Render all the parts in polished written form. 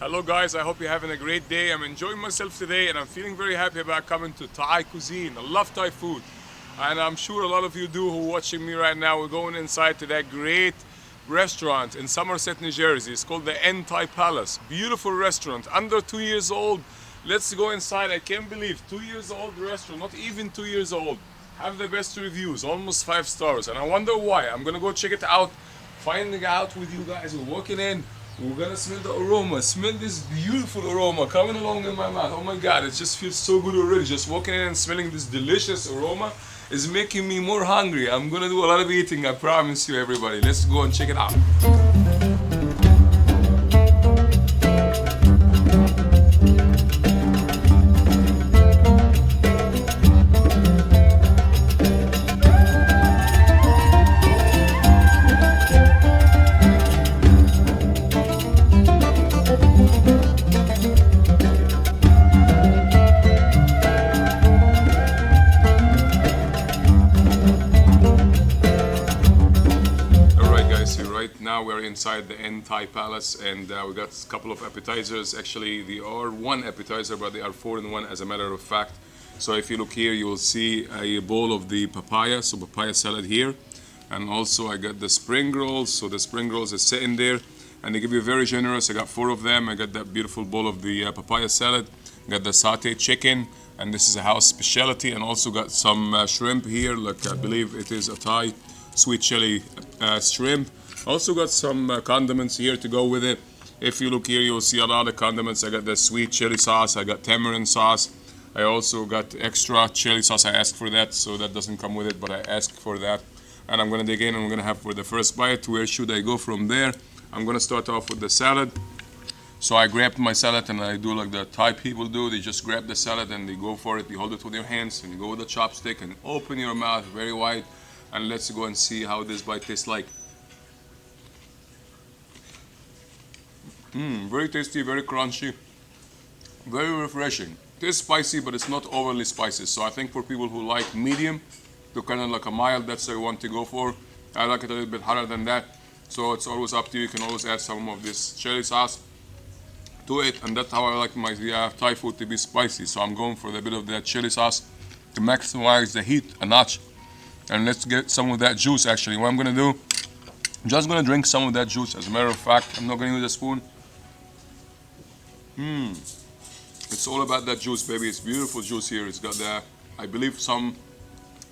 Hello guys, I hope you're having a great day. I'm enjoying myself today and I'm feeling very happy about coming to Thai cuisine. I love Thai food and I'm sure a lot of you do who are watching me right now. We're going inside to that great restaurant in Somerset, New Jersey. It's called the Thai Palace. Beautiful restaurant, under 2 years old. Let's go inside. I can't believe 2 years old restaurant, not even 2 years old. Have the best reviews, almost 5 stars. And I wonder why. I'm gonna go check it out, finding out with you guys. We're walking in. We're gonna smell the aroma. Smell this beautiful aroma coming along in my mouth. Oh my god, it just feels so good already. Just walking in and smelling this delicious aroma is making me more hungry. I'm gonna do a lot of eating, I promise you, everybody. Let's go and check it out. Right now we're inside the Thai Palace and we got a couple of appetizers. Actually, they are one appetizer, but they are 4 in 1 as a matter of fact. So if you look here, you will see a bowl of the papaya, so papaya salad here. And also I got the spring rolls, so the spring rolls is sitting there. And they give you very generous. I got 4 of them. I got that beautiful bowl of the papaya salad. Got the satay chicken, and this is a house specialty. And also got some shrimp here, like I believe it is a Thai sweet chili shrimp. Also got some condiments here to go with it. If you look here, you'll see a lot of condiments. I got the sweet chili sauce, I got tamarind sauce. I also got extra chili sauce. I asked for that, so that doesn't come with it, but I asked for that. And I'm gonna dig in and I'm gonna have for the first bite. Where should I go from there? I'm gonna start off with the salad. So I grabbed my salad and I do like the Thai people do. They just grab the salad and they go for it. You hold it with your hands and you go with a chopstick and open your mouth very wide. And let's go and see how this bite tastes like. Very tasty, very crunchy, very refreshing. It is spicy, but it's not overly spicy. So I think for people who like medium to kind of like a mild, that's what I want to go for. I like it a little bit hotter than that. So it's always up to you. You can always add some of this chili sauce to it. And that's how I like my Thai food to be spicy. So I'm going for a bit of that chili sauce to maximize the heat a notch. And let's get some of that juice actually. What I'm gonna do, I'm just gonna drink some of that juice. As a matter of fact, I'm not gonna use a spoon. It's all about that juice, baby. It's beautiful juice here. It's got the, I believe, some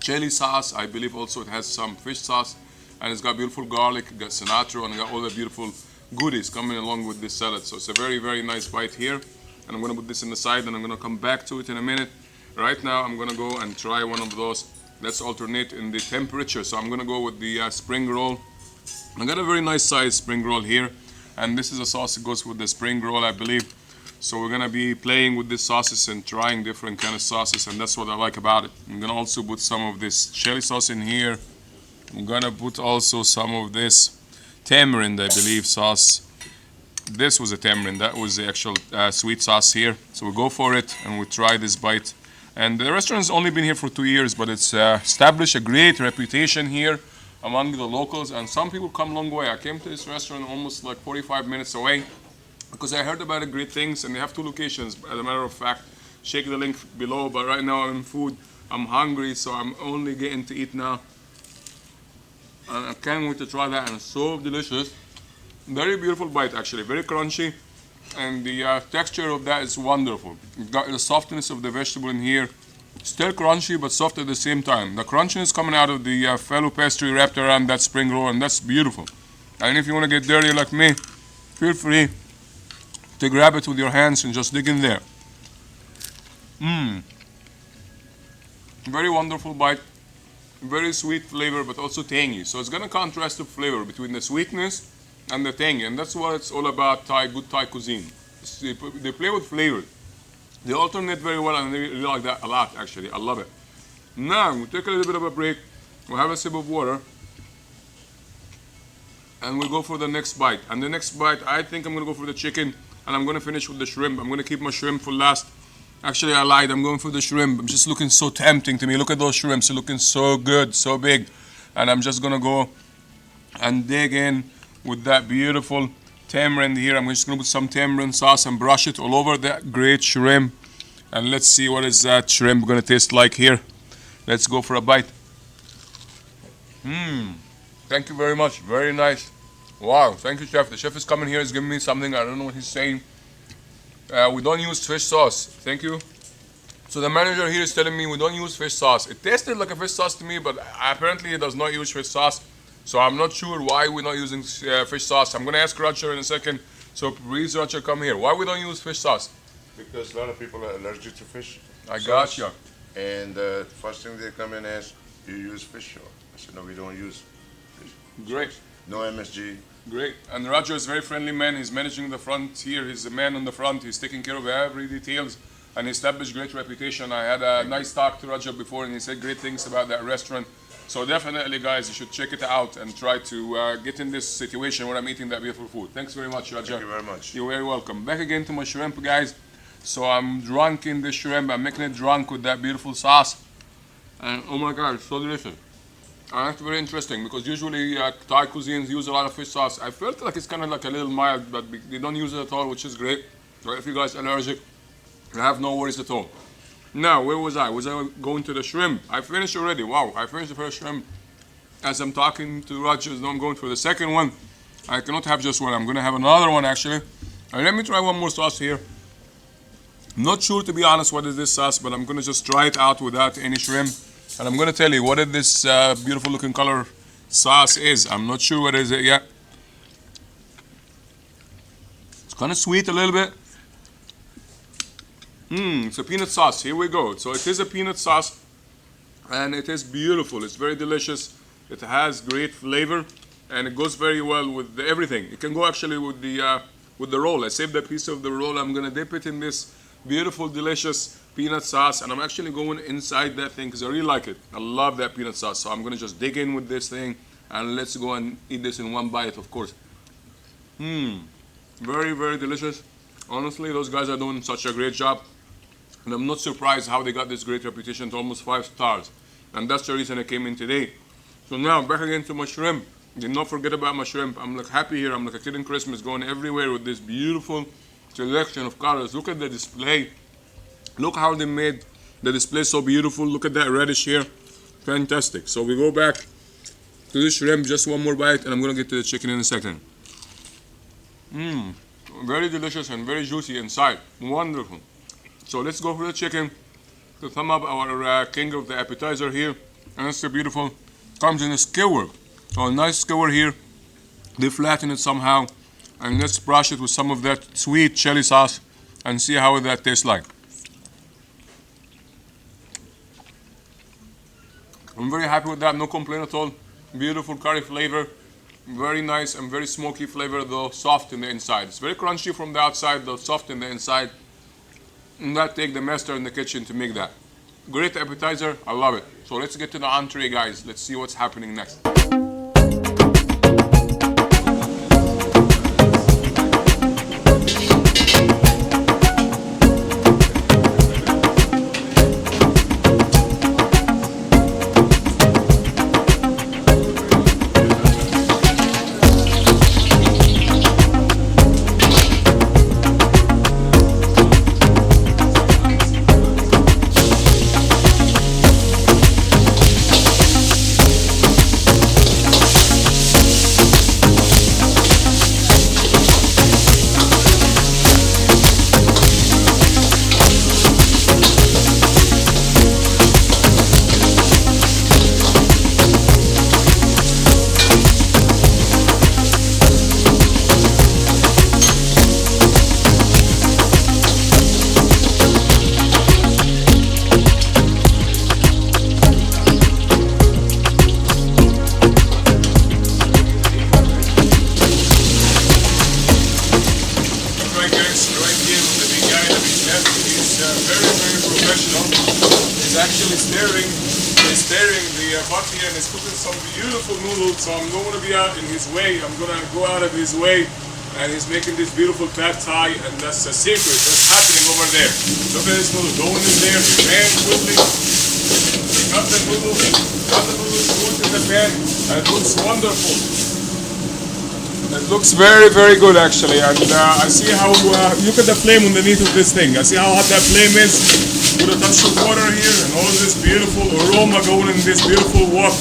chili sauce. I believe also it has some fish sauce. And it's got beautiful garlic, it got cilantro, and it got all the beautiful goodies coming along with this salad. So it's a very, very nice bite here. And I'm gonna put this in the side and I'm gonna come back to it in a minute. Right now, I'm gonna go and try one of those. Let's alternate in the temperature. So I'm gonna go with the spring roll. I got a very nice size spring roll here. And this is a sauce that goes with the spring roll, I believe. So we're gonna be playing with these sauces and trying different kind of sauces, and that's what I like about it. I'm gonna also put some of this chili sauce in here. I'm gonna put also some of this tamarind, I believe, sauce. This was a tamarind, that was the actual sweet sauce here. So we'll go for it and we'll try this bite. And the restaurant's only been here for 2 years, but it's established a great reputation here among the locals, and some people come a long way. I came to this restaurant almost like 45 minutes away because I heard about it, great things, and they have 2 locations. As a matter of fact, check the link below. But right now I'm in food, I'm hungry, so I'm only getting to eat now. And I can't wait to try that, and it's so delicious. Very beautiful bite actually, very crunchy, and the texture of that is wonderful. You've got the softness of the vegetable in here, still crunchy but soft at the same time. The crunchiness coming out of the fellow pastry wrapped around that spring roll, and that's beautiful. And if you want to get dirty like me, feel free to grab it with your hands and just dig in there. Very wonderful bite, very sweet flavor, but also tangy. So it's gonna contrast the flavor between the sweetness and the tangy, and that's what it's all about. Good Thai cuisine. They play with flavor. They alternate very well, and I really like that a lot. Actually, I love it. Now we'll take a little bit of a break. We'll have a sip of water, and we'll go for the next bite. And the next bite, I think I'm gonna go for the chicken. And I'm gonna finish with the shrimp. I'm gonna keep my shrimp for last. Actually, I lied. I'm going for the shrimp. I'm just looking so tempting to me. Look at those shrimps. They're looking so good, so big. And I'm just gonna go and dig in with that beautiful tamarind here. I'm just going to put some tamarind sauce and brush it all over that great shrimp. And let's see what is that shrimp going to taste like here. Let's go for a bite. Thank you very much. Very nice. Wow, thank you, chef. The chef is coming here. He's giving me something. I don't know what he's saying. We don't use fish sauce. Thank you. So the manager here is telling me we don't use fish sauce. It tasted like a fish sauce to me, but apparently it does not use fish sauce. So I'm not sure why we're not using fish sauce. I'm going to ask Roger in a second. So please, Roger, come here. Why we don't use fish sauce? Because a lot of people are allergic to fish. I got you. And first thing they come and ask, you use fish sauce? I said, no, we don't use fish. Great. No MSG. Great. And Roger is a very friendly man. He's managing the front here. He's the man on the front. He's taking care of every details. And he established great reputation. I had a nice talk to Roger before, and he said great things about that restaurant. So definitely, guys, you should check it out and try to get in this situation where I'm eating that beautiful food. Thanks very much, Roger. Thank you very much. You're very welcome. Back again to my shrimp, guys. So I'm drunk in this shrimp. I'm making it drunk with that beautiful sauce. And oh my God, it's so delicious. And that's very interesting because usually Thai cuisines use a lot of fish sauce. I felt like it's kind of like a little mild, but they don't use it at all, which is great. So if you guys are allergic, I have no worries at all. Now, where was I? Was I going to the shrimp? I finished already. Wow, I finished the first shrimp. As I'm talking to Roger, now I'm going for the second one. I cannot have just one. I'm going to have another one, actually. And let me try one more sauce here. I'm not sure, to be honest, what is this sauce, but I'm going to just try it out without any shrimp. And I'm going to tell you what this beautiful looking color sauce is. I'm not sure what is it yet. It's kind of sweet a little bit. It's a peanut sauce. Here we go. So it is a peanut sauce, and it is beautiful. It's very delicious. It has great flavor, and it goes very well with everything. It can go actually with the roll. I saved a piece of the roll. I'm gonna dip it in this beautiful, delicious peanut sauce, and I'm actually going inside that thing because I really like it. I love that peanut sauce. So I'm gonna just dig in with this thing, and let's go and eat this in one bite, of course. Very, very delicious. Honestly, those guys are doing such a great job. And I'm not surprised how they got this great reputation to almost 5 stars. And that's the reason I came in today. So now, back again to my shrimp. Did not forget about my shrimp. I'm like happy here. I'm like a kid in Christmas going everywhere with this beautiful selection of colors. Look at the display. Look how they made the display so beautiful. Look at that reddish here. Fantastic. So we go back to the shrimp. Just one more bite, and I'm going to get to the chicken in a second. Very delicious and very juicy inside. Wonderful. So let's go for the chicken to thumb up our king of the appetizer here. And it's so beautiful. Comes in a skewer. So a nice skewer here. They flatten it somehow. And let's brush it with some of that sweet chili sauce and see how that tastes like. I'm very happy with that. No complaint at all. Beautiful curry flavor. Very nice and very smoky flavor, though soft in the inside. It's very crunchy from the outside, though soft in the inside. And that take the master in the kitchen to make that. Great appetizer, I love it. So let's get to the entree, guys. Let's see what's happening next. And he's cooking some beautiful noodles, so I'm not going to be out in his way. I'm going to go out of his way, and he's making this beautiful pad thai, and that's a secret that's happening over there. Look at this noodle going in there. He ran quickly. He got the noodles, put it in the pan, and it looks wonderful. It looks very, very good actually, and I see how, look at the flame underneath of this thing. I see how hot that flame is, with a touch of water here, and all of this beautiful aroma going in this beautiful wok.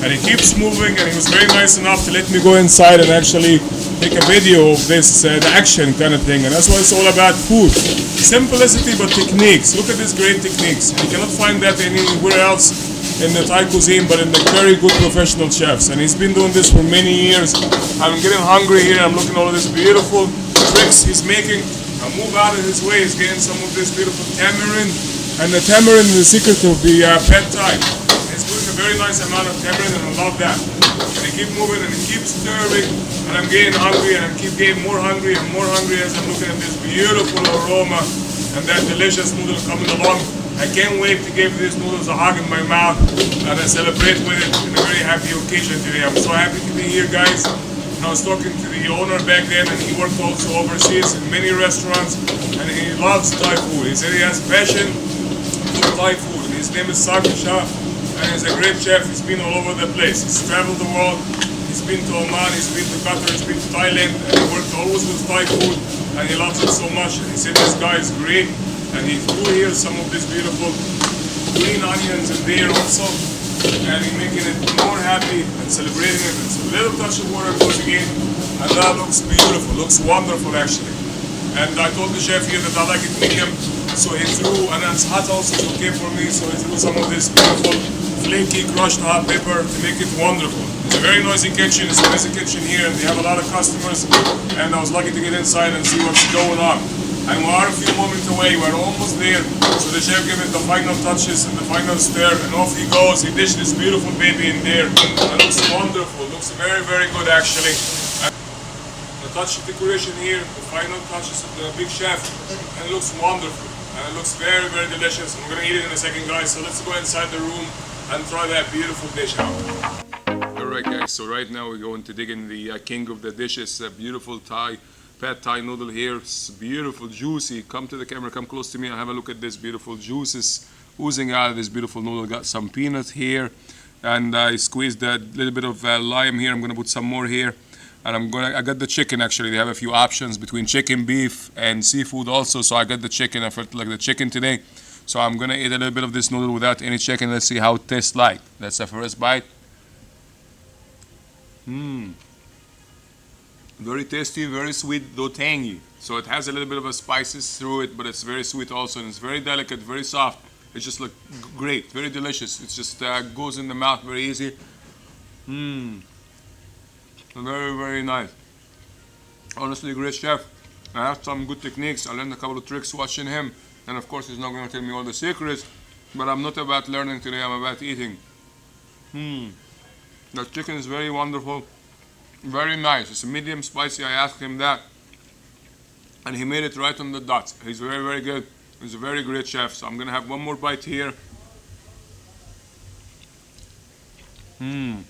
And he keeps moving, and he was very nice enough to let me go inside and actually take a video of this, the action kind of thing. And that's what it's all about, food. Simplicity but techniques. Look at these great techniques. You cannot find that anywhere else in the Thai cuisine, but in the very good professional chefs. And he's been doing this for many years. I'm getting hungry here. I'm looking at all of these beautiful tricks he's making. I move out of his way. He's getting some of this beautiful tamarind. And the tamarind is the secret of the pad Thai. He's putting a very nice amount of tamarind, and I love that. And he keeps moving and he keeps stirring. And I'm getting hungry, and I keep getting more hungry and more hungry as I'm looking at this beautiful aroma and that delicious noodle coming along. I can't wait to give these noodles a hug in my mouth and I celebrate with it in a very happy occasion today. I'm so happy to be here, guys. And I was talking to the owner back then, and he worked also overseas in many restaurants, and he loves Thai food. He said he has passion for Thai food. His name is Syed Shah, and he's a great chef. He's been all over the place. He's traveled the world. He's been to Oman, he's been to Qatar, he's been to Thailand, and he worked always with Thai food, and he loves it so much. And he said this guy is great. And he threw here some of this beautiful green onions in there also, and he's making it more happy and celebrating it. And so a little touch of water goes again, and that looks beautiful, looks wonderful actually. And I told the chef here that I like it medium, so he threw, and it's hot also, it's okay for me, so he threw some of this beautiful flaky crushed hot pepper to make it wonderful. It's a very noisy kitchen, it's a busy kitchen here, and they have a lot of customers, and I was lucky to get inside and see what's going on. And we are a few moments away, we're almost there. So the chef gave it the final touches and the final stir, and off he goes. He dished this beautiful baby in there. It looks wonderful, looks very, very good actually. And the touch of decoration here, the final touches of the big chef, and it looks wonderful. And it looks very, very delicious. And we're gonna eat it in a second, guys. So let's go inside the room and try that beautiful dish out. Alright guys, so right now we're going to dig in the king of the dishes, a beautiful pad Thai noodle here. It's beautiful, juicy. Come to the camera, come close to me and have a look at this beautiful juices oozing out of this beautiful noodle. Got some peanuts here, and I squeezed a little bit of lime here. I'm gonna put some more here, and I got the chicken actually. They have a few options between chicken, beef, and seafood also. So I got the chicken. I felt like the chicken today, so I'm gonna eat a little bit of this noodle without any chicken. Let's see how it tastes like. That's the first bite. Very tasty, very sweet, though tangy. So it has a little bit of a spices through it, but it's very sweet also, and it's very delicate, very soft. It's just like great, very delicious. It just goes in the mouth very easy. Very, very nice. Honestly, great chef. I have some good techniques. I learned a couple of tricks watching him, and of course he's not going to tell me all the secrets, but I'm not about learning today, I'm about eating. The chicken is very wonderful. Very nice. It's a medium spicy. I asked him that, and he made it right on the dot. He's very, very good. He's a very great chef. So I'm gonna have one more bite here. And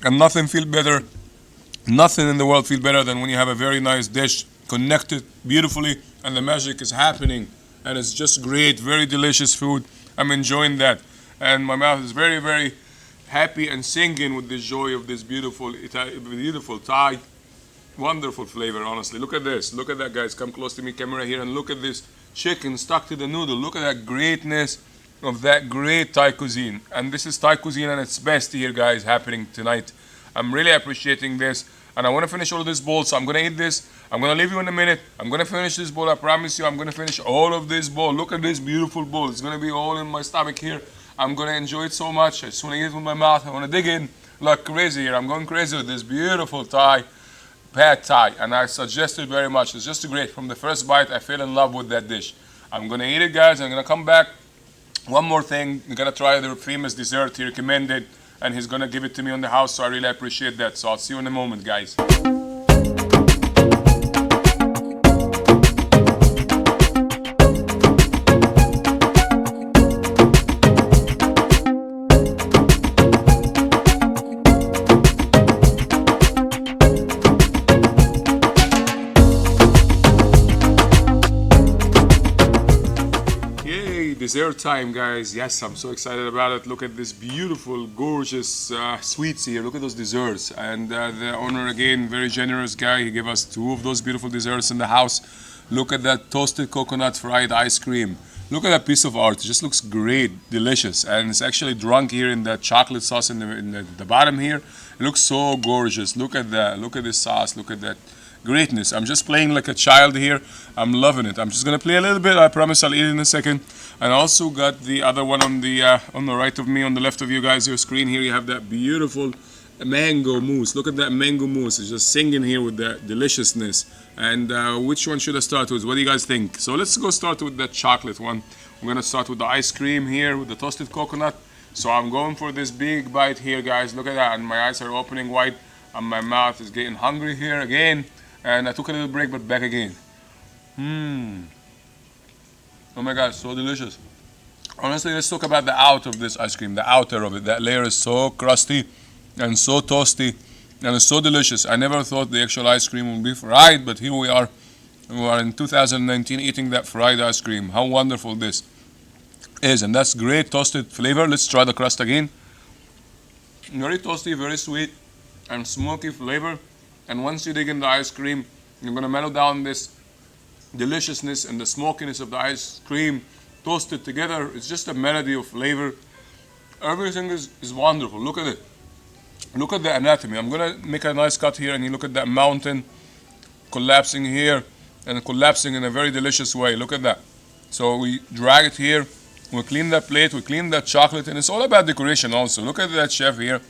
nothing feels better. Nothing in the world feels better than when you have a very nice dish connected beautifully, and the magic is happening, and it's just great. Very delicious food. I'm enjoying that, and my mouth is very, very happy and singing with the joy of this beautiful Thai, wonderful flavor. Honestly, look at this. Look at that, guys. Come close to me, camera here, and look at this chicken stuck to the noodle. Look at that greatness of that great Thai cuisine. And this is Thai cuisine at its best here, guys, happening tonight. I'm really appreciating this, and I want to finish all of this bowl. So I'm gonna eat this. I'm gonna leave you in a minute. I'm gonna finish this bowl. I promise you, I'm gonna finish all of this bowl. Look at this beautiful bowl. It's gonna be all in my stomach here. I'm gonna enjoy it so much. I just wanna eat it with my mouth. I wanna dig in like crazy here. I'm going crazy with this beautiful pad Thai, and I suggest it very much. It's just great. From the first bite, I fell in love with that dish. I'm gonna eat it, guys. I'm gonna come back. One more thing, I'm gonna try the famous dessert he recommended, and he's gonna give it to me on the house, so I really appreciate that. So I'll see you in a moment, guys. dessert time, guys. Yes, I'm so excited about it. Look at this beautiful, gorgeous sweets here. Look at those desserts. And the owner, again, very generous guy. He gave us 2 of those beautiful desserts in the house. Look at that toasted coconut fried ice cream. Look at that piece of art. It just looks great, delicious. And it's actually drunk here in the chocolate sauce in the bottom here. It looks so gorgeous. Look at that. Look at this sauce. Look at that greatness. I'm just playing like a child here. I'm loving it. I'm just gonna play a little bit. I promise I'll eat it in a second. And I also got the other one on the right of me, on the left of you guys, your screen here. You have that beautiful mango mousse. Look at that mango mousse. It's just singing here with the deliciousness. And which one should I start with? What do you guys think? So let's go start with the chocolate one. I'm gonna start with the ice cream here with the toasted coconut. So I'm going for this big bite here, guys. Look at that. And my eyes are opening wide and my mouth is getting hungry here again. And I took a little break, but back again. Oh my God, so delicious. Honestly, let's talk about the out of this ice cream, the outer of it. That layer is so crusty and so toasty and it's so delicious. I never thought the actual ice cream would be fried, but here we are. We are in 2019 eating that fried ice cream. How wonderful this is. And that's great toasted flavor. Let's try the crust again. Very toasty, very sweet and smoky flavor. And once you dig in the ice cream, you're going to mellow down this deliciousness and the smokiness of the ice cream toasted together. It's just a melody of flavor. Everything is wonderful. Look at it. Look at the anatomy. I'm going to make a nice cut here and you look at that mountain collapsing here and collapsing in a very delicious way. Look at that. So we drag it here. We clean that plate. We clean that chocolate. And it's all about decoration also. Look at that chef here.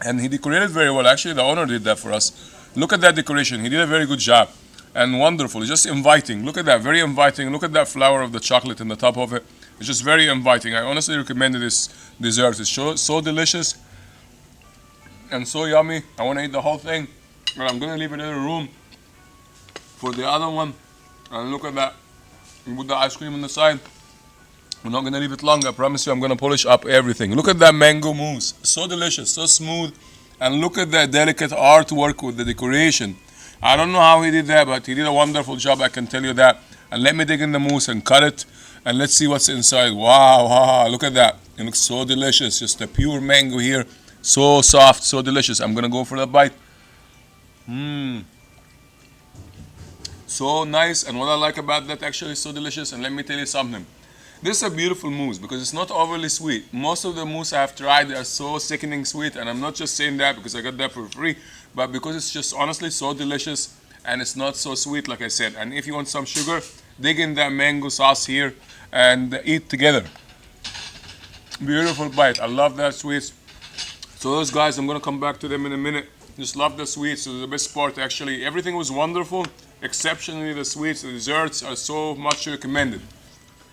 And he decorated very well. Actually, the owner did that for us. Look at that decoration. He did a very good job. And wonderful. It's just inviting. Look at that. Very inviting. Look at that flower of the chocolate in the top of it. It's just very inviting. I honestly recommend this dessert. It's so delicious and so yummy. I want to eat the whole thing. And I'm going to leave it in a room for the other one. And look at that. With the ice cream on the side. We're not going to leave it long. I promise you I'm going to polish up everything. Look at that mango mousse. So delicious. So smooth. And look at that delicate artwork with the decoration. I don't know how he did that, but he did a wonderful job, I can tell you that. And let me dig in the mousse and cut it. And let's see what's inside. Wow, look at that. It looks so delicious. Just a pure mango here. So soft, so delicious. I'm going to go for the bite. So nice. And what I like about that actually is so delicious. And let me tell you something. This is a beautiful mousse because it's not overly sweet. Most of the mousse I have tried are so sickening sweet, and I'm not just saying that because I got that for free, but because it's just honestly so delicious and it's not so sweet like I said. And if you want some sugar, dig in that mango sauce here and eat together. Beautiful bite. I love that sweets. So those guys, I'm gonna come back to them in a minute. Just love the sweets. So the best part actually, everything was wonderful, exceptionally the sweets. The desserts are so much recommended.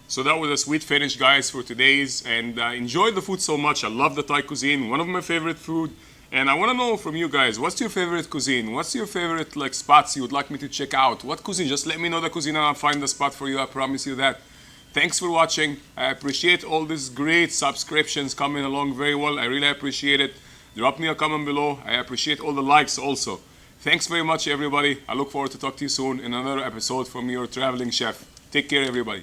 So that was a sweet finish, guys, for today's. And I enjoyed the food so much. I love the Thai cuisine, one of my favorite food. And I want to know from you guys, what's your favorite cuisine? What's your favorite spots you would like me to check out? What cuisine? Just let me know the cuisine and I'll find the spot for you. I promise you that. Thanks for watching. I appreciate all these great subscriptions coming along very well. I really appreciate it. Drop me a comment below. I appreciate all the likes also. Thanks very much, everybody. I look forward to talk to you soon in another episode from your traveling chef. Take care, everybody.